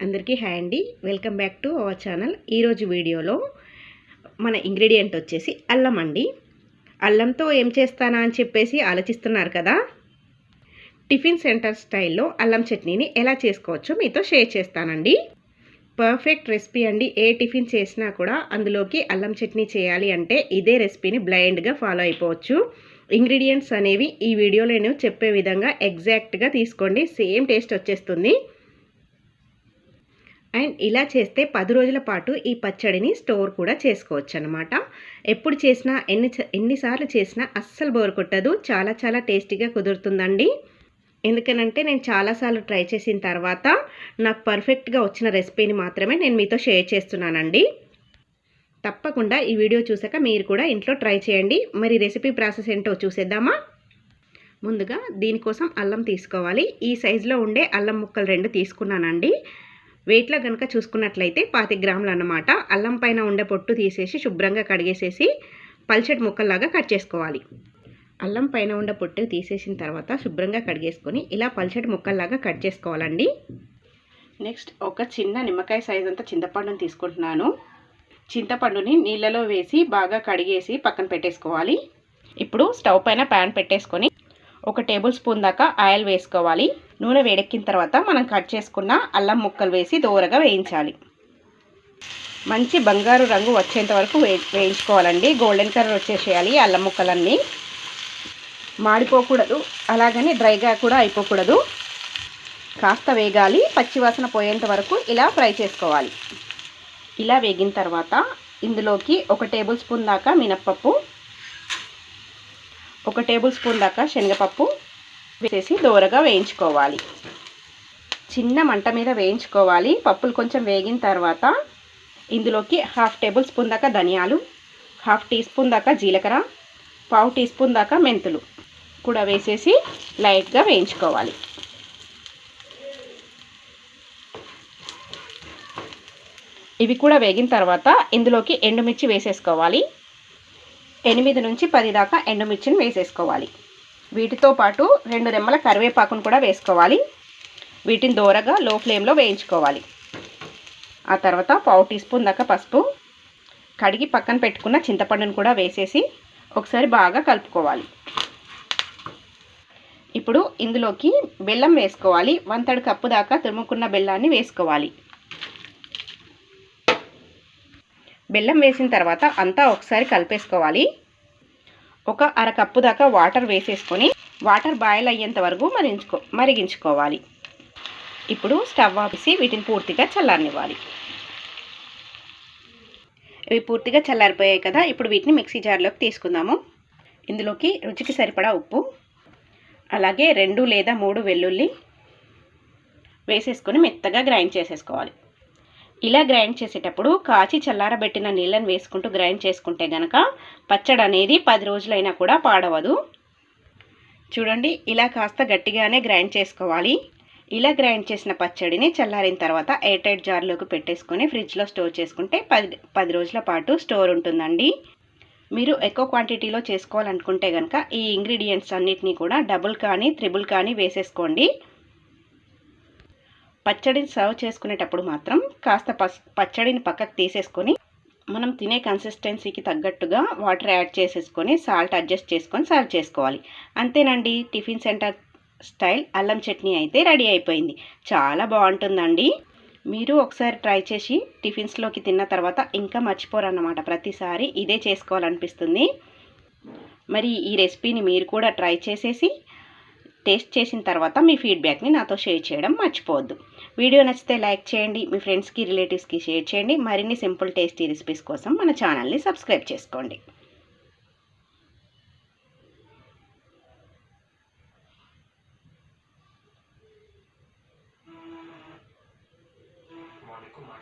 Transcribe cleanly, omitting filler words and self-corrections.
అందరికీ హాయ్ అండి. Welcome back to our channel. ఈరోజు వీడియోలో మన ఇంగ్రీడియంట్ వచ్చేసి అల్లం అండి. అల్లంతో ఏం చేస్తానా అని చెప్పేసి ఆలోచిస్తున్నారు కదా. టిఫిన్ సెంటర్ స్టైల్లో అల్లం చట్నీని ఎలా చేసుకోవచ్చో మీతో షేర్ చేస్తానండి. పర్ఫెక్ట్ రెసిపీ అండి. ఏ టిఫిన్ చేసినా కూడా అందులోకి అల్లం చట్నీ చేయాలి అంటే ఇదే రెసిపీని బ్లైండ్గా ఫాలో అయిపోవచ్చు. ఇంగ్రీడియంట్స్ అనేవి ఈ వీడియోలో నేను చెప్పే విధంగా ఎగ్జాక్ట్గా తీసుకోండి, సేమ్ టేస్ట్ వచ్చేస్తుంది. అండ్ ఇలా చేస్తే 10 రోజుల పాటు ఈ పచ్చడిని స్టోర్ కూడా చేసుకోవచ్చు అన్నమాట. ఎప్పుడు చేసినా ఎన్నిసార్లు చేసినా అస్సలు బోర్ కొట్టదు. చాలా చాలా టేస్టీగా కుదురుతుందండి. ఎందుకనంటే నేను చాలాసార్లు ట్రై చేసిన తర్వాత నాకు పర్ఫెక్ట్గా వచ్చిన రెసిపీని మాత్రమే నేను మీతో షేర్ చేస్తున్నానండి. తప్పకుండా ఈ వీడియో చూసాక మీరు కూడా ఇంట్లో ట్రై చేయండి. మరి రెసిపీ ప్రాసెస్ ఏంటో చూసేద్దామా? ముందుగా దీనికోసం అల్లం తీసుకోవాలి. ఈ సైజులో ఉండే అల్లం ముక్కలు 2 తీసుకున్నానండి. వెయిట్లో కనుక చూసుకున్నట్లయితే 25 గ్రాములు అన్నమాట. అల్లం పైన ఉండే పొట్టు తీసేసి శుభ్రంగా కడిగేసేసి పల్చటి ముక్కల్లాగా కట్ చేసుకోవాలి. అల్లం పైన ఉండే పొట్టు తీసేసిన తర్వాత శుభ్రంగా కడిగేసుకొని ఇలా పల్చటి ముక్కల్లాగా కట్ చేసుకోవాలండి. నెక్స్ట్ ఒక చిన్న నిమ్మకాయ సైజ్ అంతా చింతపండుని తీసుకుంటున్నాను. చింతపండుని నీళ్ళలో వేసి బాగా కడిగేసి పక్కన పెట్టేసుకోవాలి. ఇప్పుడు స్టవ్ పైన ప్యాన్ పెట్టేసుకొని 1 టేబుల్ స్పూన్ దాకా ఆయిల్ వేసుకోవాలి. నూనె వేడెక్కిన తర్వాత మనం కట్ చేసుకున్న అల్లం ముక్కలు వేసి దోరగా వేయించాలి. మంచి బంగారు రంగు వచ్చేంత వరకు వేయించుకోవాలండి. గోల్డెన్ కలర్ వచ్చేసేయాలి అల్లం ముక్కలన్నీ. మాడిపోకూడదు, అలాగని డ్రైగా కూడా అయిపోకూడదు. కాస్త వేగాలి. పచ్చివాసన పోయేంత వరకు ఇలా ఫ్రై చేసుకోవాలి. ఇలా వేగిన తర్వాత ఇందులోకి 1 టేబుల్ స్పూన్ దాకా మినప్పప్పు, 1 టేబుల్ స్పూన్ దాకా శనగపప్పు వేసేసి దోరగా వేయించుకోవాలి. చిన్న మంట మీద వేయించుకోవాలి. పప్పులు కొంచెం వేగిన తర్వాత ఇందులోకి 1/2 టేబుల్ స్పూన్ దాకా ధనియాలు, 1/2 టీ స్పూన్ దాకా జీలకర్ర, 1/2 టీ స్పూన్ దాకా మెంతులు కూడా వేసేసి లైట్గా వేయించుకోవాలి. ఇవి కూడా వేగిన తర్వాత ఇందులోకి ఎండుమిర్చి వేసేసుకోవాలి. 8 నుంచి 10 దాకా ఎండుమిర్చిని వేసేసుకోవాలి. వీటితో పాటు 2 రెమ్మల కరివేపాకును కూడా వేసుకోవాలి. వీటిని దోరగా లో ఫ్లేమ్లో వేయించుకోవాలి. ఆ తర్వాత 1/2 టీ స్పూన్ దాకా పసుపు, కడిగి పక్కన పెట్టుకున్న చింతపండును కూడా వేసేసి ఒకసారి బాగా కలుపుకోవాలి. ఇప్పుడు ఇందులోకి బెల్లం వేసుకోవాలి. 1/3 కప్పు దాకా తురుముకున్న బెల్లాన్ని వేసుకోవాలి. బెల్లం వేసిన తర్వాత అంతా ఒకసారి కలిపేసుకోవాలి. 1/2 కప్పు దాకా వాటర్ వేసేసుకొని వాటర్ బాయిల్ అయ్యేంత వరకు మరిగించుకోవాలి. ఇప్పుడు స్టవ్ ఆపేసి వీటిని పూర్తిగా చల్లారనివ్వాలి. ఇవి పూర్తిగా చల్లారిపోయాయి కదా. ఇప్పుడు వీటిని మిక్సీ జార్లోకి తీసుకుందాము. ఇందులోకి రుచికి సరిపడా ఉప్పు, అలాగే 2 లేదా 3 వెల్లుల్లి వేసేసుకొని మెత్తగా గ్రైండ్ చేసేసుకోవాలి. ఇలా గ్రైండ్ చేసేటప్పుడు కాచి చల్లారబెట్టిన నీళ్ళని వేసుకుంటూ గ్రైండ్ చేసుకుంటే గనక పచ్చడి అనేది 10 రోజులైనా కూడా పాడవదు. చూడండి, ఇలా కాస్త గట్టిగానే గ్రైండ్ చేసుకోవాలి. ఇలా గ్రైండ్ చేసిన పచ్చడిని చల్లారిన తర్వాత ఎయిర్ టైట్ జార్లోకి పెట్టేసుకొని ఫ్రిడ్జ్లో స్టోర్ చేసుకుంటే 10 రోజుల పాటు స్టోర్ ఉంటుందండి. మీరు ఎక్కువ క్వాంటిటీలో చేసుకోవాలనుకుంటే కనుక ఈ ఇంగ్రీడియంట్స్ అన్నిటినీ కూడా డబుల్ కానీ త్రిబుల్ కానీ వేసేసుకోండి. పచ్చడిని సర్వ్ చేసుకునేటప్పుడు మాత్రం కాస్త పచ్చడిని పక్కకు తీసేసుకొని మనం తినే కన్సిస్టెన్సీకి తగ్గట్టుగా వాటర్ యాడ్ చేసేసుకొని సాల్ట్ అడ్జస్ట్ చేసుకొని సర్వ్ చేసుకోవాలి. అంతేనండి, టిఫిన్ సెంటర్ స్టైల్ అల్లం చట్నీ అయితే రెడీ అయిపోయింది. చాలా బాగుంటుందండి. మీరు ఒకసారి ట్రై చేసి టిఫిన్స్లోకి తిన్న తర్వాత ఇంకా మర్చిపోరన్నమాట. ప్రతిసారి ఇదే చేసుకోవాలనిపిస్తుంది. మరి ఈ రెసిపీని మీరు కూడా ట్రై చేసేసి టేస్ట్ చేసిన తర్వాత మీ ఫీడ్బ్యాక్ని నాతో షేర్ చేయడం మర్చిపోవద్దు. వీడియో నచ్చితే లైక్ చేయండి. మీ ఫ్రెండ్స్కి రిలేటివ్స్కి షేర్ చేయండి. మరిన్ని సింపుల్ టేస్టీ రెసిపీస్ కోసం మన ఛానల్ని సబ్స్క్రైబ్ చేసుకోండి.